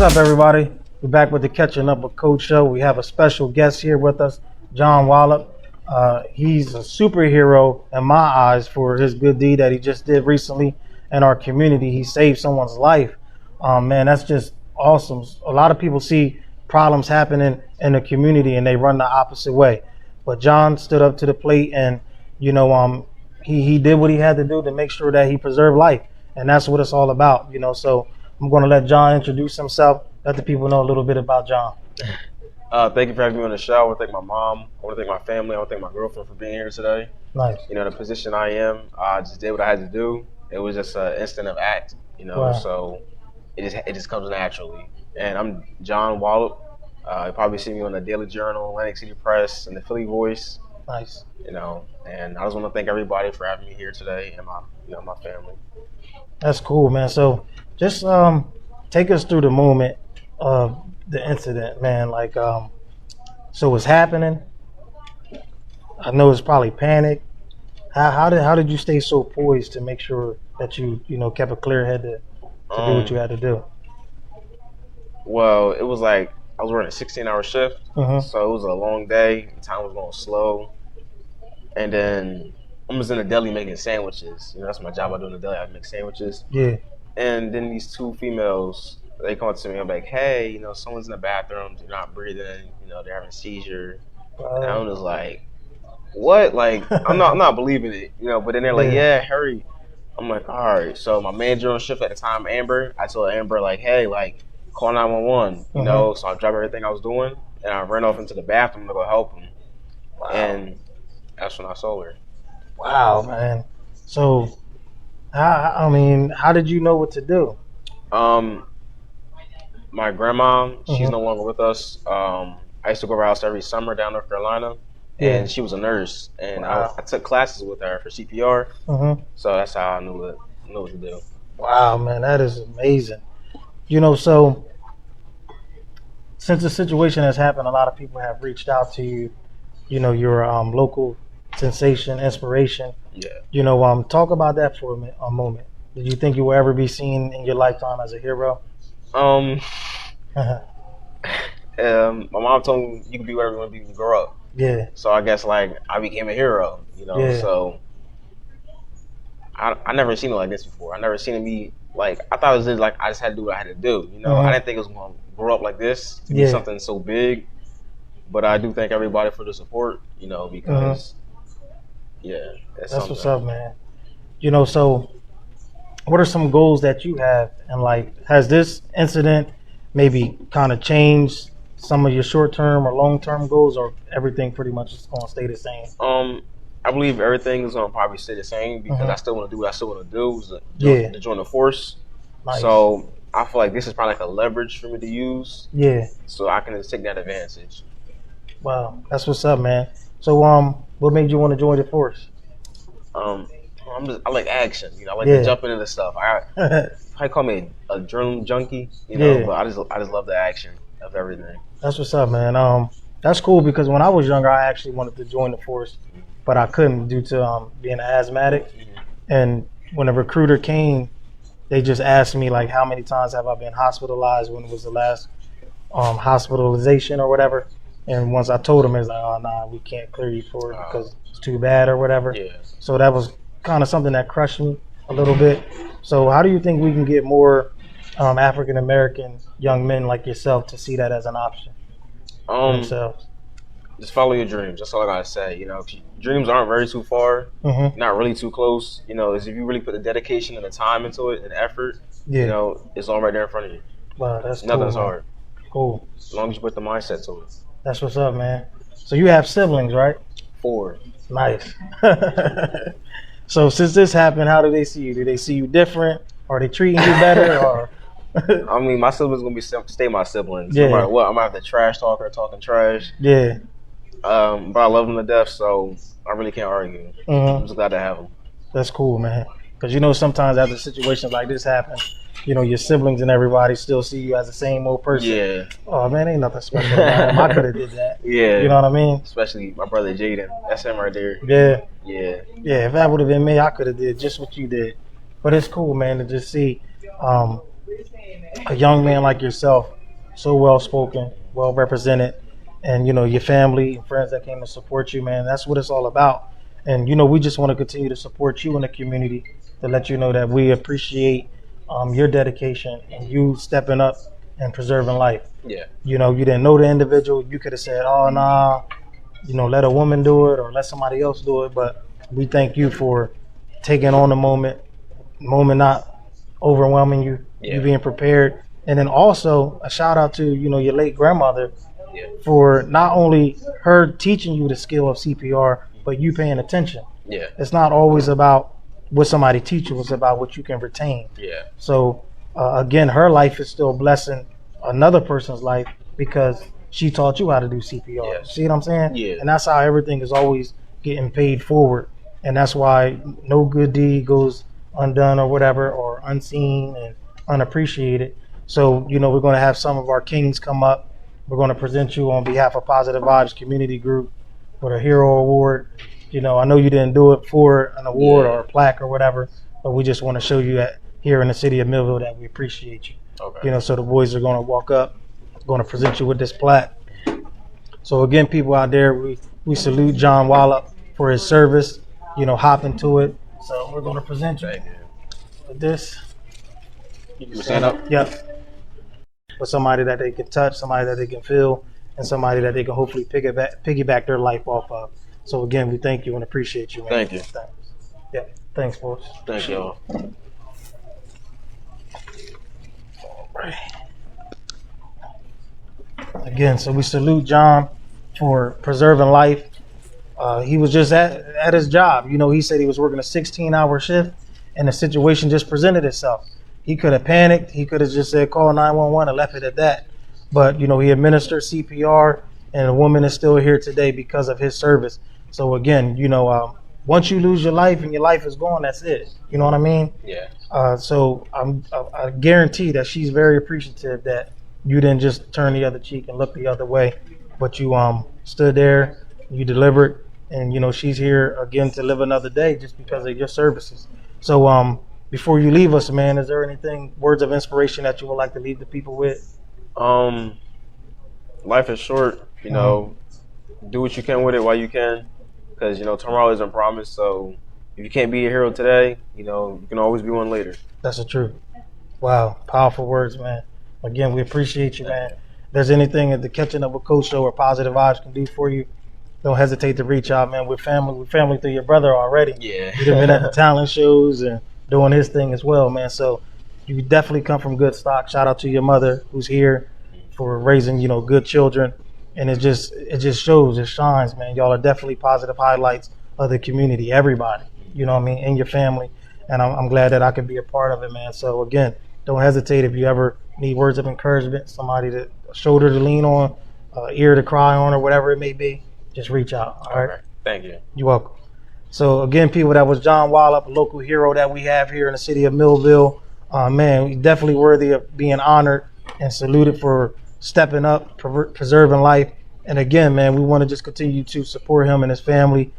up, everybody? We're back with the Catching Up with Coach show. We have a special guest here with us, John Wallop. He's a superhero in my eyes for his good deed that he just did recently in our community. He saved someone's life. Man, that's just awesome. A lot of people see problems happening in the community and they run the opposite way. But John stood up to the plate and, he did what he had to do to make sure that he preserved life. And that's what it's all about, So I'm going to let John introduce himself, let the people know a little bit about John. Thank you for having me on the show. I want to thank my mom. I want to thank my family. I want to thank my girlfriend for being here today. Nice. The position I am, I just did what I had to do. It was just an instant of act, Wow. So it just comes naturally. And I'm John Wallop. You probably see me on the Daily Journal, Atlantic City Press, and the Philly Voice. Nice. And I just want to thank everybody for having me here today and my family. That's cool, man. So just take us through the moment of the incident, man. So it's happening. I know it's probably panic. How did you stay so poised to make sure that you kept a clear head to do what you had to do? Well, it was like I was working a 16-hour shift, Uh-huh. so it was a long day. Time was going slow, and then I'm just in the deli making sandwiches. That's my job. I do in the deli. I make sandwiches. Yeah. And then these two females, they come up to me. I'm like, hey, someone's in the bathroom. They're not breathing. They're having a seizure. And I'm just like, what? Like, I'm not believing it. But then they're like, yeah, hurry. I'm like, all right. So my manager on shift at the time, Amber, I told Amber, like, hey, call 911. So I dropped everything I was doing and I ran off into the bathroom to go help him. Wow. And that's when I saw her. Wow, man. So, how did you know what to do? My grandma, she's no longer with us. I used to go to her house every summer down North Carolina, and she was a nurse, and I took classes with her for CPR. So that's how I knew what to do. Wow, man, that is amazing. So since the situation has happened, a lot of people have reached out to you. Your local sensation, inspiration. Yeah. Talk about that for a moment. Did you think you will ever be seen in your lifetime as a hero? My mom told me you can be whatever you want to be when you grow up. Yeah. So I guess I became a hero. Yeah. So I never seen it like this before. I never seen it be I thought it was just I just had to do what I had to do. I didn't think it was going to grow up like this to be something so big. But I do thank everybody for the support. Because that's what's up, man. So what are some goals that you have in life? Has this incident maybe kind of changed some of your short-term or long-term goals, or everything pretty much is going to stay the same? I believe everything is going to probably stay the same because I still want to do what I still want to do, to join the force. Nice. So I feel like this is probably a leverage for me to use. Yeah. So I can just take that advantage. Wow, that's what's up, man. So what made you want to join the force? I like action. I like to jump into the stuff. I call me a adrenaline junkie. But I just love the action of everything. That's what's up, man. That's cool because when I was younger, I actually wanted to join the force, but I couldn't due to being an asthmatic. And when a recruiter came, they just asked me how many times have I been hospitalized, when was the last hospitalization or whatever. And once I told them, it's like, oh, nah, we can't clear you for it because it's too bad or whatever. Yeah. So that was kind of something that crushed me a little bit. So how do you think we can get more African-American young men like yourself to see that as an option for themselves? Just follow your dreams. That's all I got to say. Dreams aren't very too far, not really too close. Is if you really put the dedication and the time into it and the effort, it's all right there in front of you. Wow, that's Nothing's cool, hard. Cool. As long as you put the mindset to it. That's what's up, man. So you have siblings, right? 4. Nice. So since this happened, how do they see you? Do they see you different? Are they treating you better? Or I mean, my siblings gonna stay my siblings. Yeah. No matter what, I'm gonna have the trash talker talking trash. Yeah. But I love them to death, so I really can't argue. I'm just glad to have them. That's cool, man. Because sometimes after situations like this happen, your siblings and everybody still see you as the same old person. Yeah. Oh man, ain't nothing special about him. I could have did that. Yeah. You know what I mean? Especially my brother Jaden. That's him right there. Yeah. Yeah. Yeah. If that would have been me, I could have did just what you did. But it's cool, man, to just see a young man like yourself, so well spoken, well represented, and your family and friends that came to support you, man. That's what it's all about. And we just want to continue to support you in the community to let you know that we appreciate your dedication and you stepping up and preserving life. Yeah. You didn't know the individual. You could have said, "Oh, nah, let a woman do it or let somebody else do it." But we thank you for taking on the moment not overwhelming you, you being prepared. And then also a shout out to, your late grandmother for not only her teaching you the skill of CPR, but you paying attention. Yeah. It's not always about what somebody teach you, it's about what you can retain. Yeah. So again, her life is still blessing another person's life because she taught you how to do CPR. Yeah. See what I'm saying? Yeah. And that's how everything is always getting paid forward. And that's why no good deed goes undone or whatever, or unseen and unappreciated. So, we're going to have some of our kings come up. We're going to present you on behalf of Positive Vibes Community Group with a Hero Award. I know you didn't do it for an award or a plaque or whatever, but we just want to show you that here in the city of Millville that we appreciate you. Okay. So the boys are going to walk up, going to present you with this plaque. So again, people out there, we salute John Wallop for his service. Hop into it. So we're going to present you with this. You can stand up? Yep. With somebody that they can touch, somebody that they can feel, and somebody that they can hopefully piggyback their life off of. So again, we thank you and appreciate you, man. Thank you. Thanks. Yeah. Thanks, boys. Thank y'all. Again, so we salute John for preserving life. He was just at his job. He said he was working a 16-hour shift, and the situation just presented itself. He could have panicked. He could have just said, call 911 and left it at that. But, he administered CPR, and the woman is still here today because of his service. So, again, once you lose your life and your life is gone, that's it. You know what I mean? Yeah. So I guarantee that she's very appreciative that you didn't just turn the other cheek and look the other way, but you stood there, you delivered, and she's here again to live another day just because of your services. So before you leave us, man, is there anything, words of inspiration that you would like to leave the people with? Life is short. Do what you can with it while you can, because tomorrow isn't promised. So if you can't be a hero today, you can always be one later. That's the truth. Wow, powerful words, man. Again, we appreciate you, man. If there's anything that the Catching Up with Coach Show or Positive Vibes can do for you, don't hesitate to reach out, man. We're family through your brother already. Yeah. He's been at the talent shows and doing his thing as well, man. So you definitely come from good stock. Shout out to your mother who's here for raising, good children. And it just shows, it shines, man. Y'all are definitely positive highlights of the community, everybody, in your family. And I'm glad that I could be a part of it, man. So again, don't hesitate if you ever need words of encouragement, somebody a shoulder to lean on, ear to cry on, or whatever it may be. Just reach out. All right. Thank you. You're welcome. So again, people, that was John Wallop, a local hero that we have here in the city of Millville. Man, definitely worthy of being honored and saluted for stepping up, preserving life. And again, man, we want to just continue to support him and his family,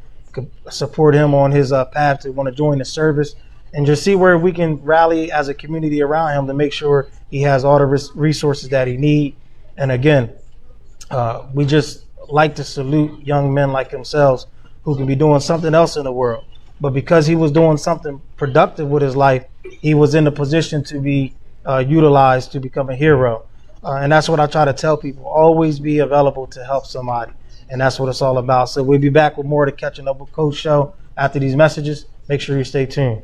support him on his path to want to join the service, and just see where we can rally as a community around him to make sure he has all the resources that he needs. And again, we just like to salute young men like themselves who can be doing something else in the world. But because he was doing something productive with his life, he was in a position to be utilized to become a hero. And that's what I try to tell people. Always be available to help somebody. And that's what it's all about. So we'll be back with more of the Catching Up with Coach show after these messages. Make sure you stay tuned.